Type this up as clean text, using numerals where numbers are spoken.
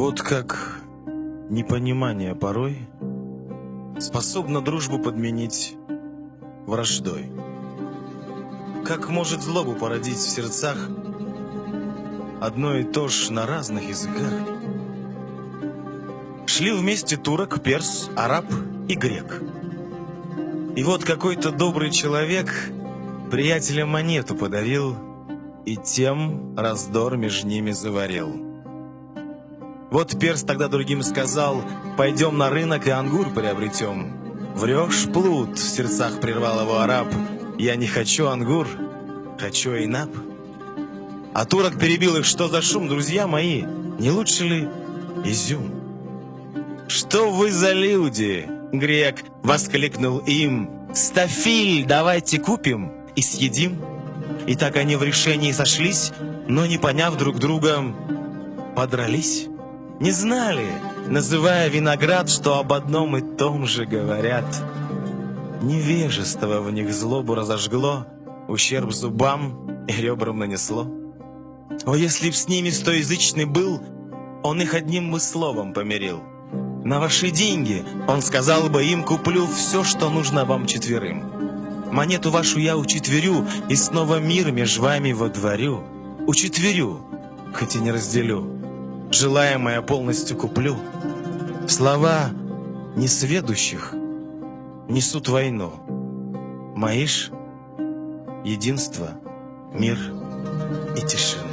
Вот как непонимание порой способно дружбу подменить враждой. Как может злобу породить в сердцах одно и то ж на разных языках? Шли вместе турок, перс, араб и грек. И вот какой-то добрый человек приятелям монету подарил и тем раздор между ними заварил. Вот перс тогда другим сказал: пойдем на рынок и ангур приобретем. Врешь, плут, в сердцах прервал его араб. Я не хочу ангур, хочу эйнап. А турок перебил их: что за шум, друзья мои, не лучше ли изюм? Что вы за люди? Грек воскликнул им: стафиль давайте купим и съедим. И так они в решении сошлись, но не поняв друг друга, подрались. Не знали, называя виноград, что об одном и том же говорят. Невежество в них злобу разожгло, ущерб зубам и ребрам нанесло. О, если б с ними стоязычный был, он их одним бы словом помирил. На ваши деньги, он сказал бы им, куплю все, что нужно вам четверым. Монету вашу я учетверю, и снова мир меж вами водворю. Учетверю, хоть и не разделю. Желаемое полностью куплю. Слова несведущих несут войну. Мои ж единство, мир и тишина.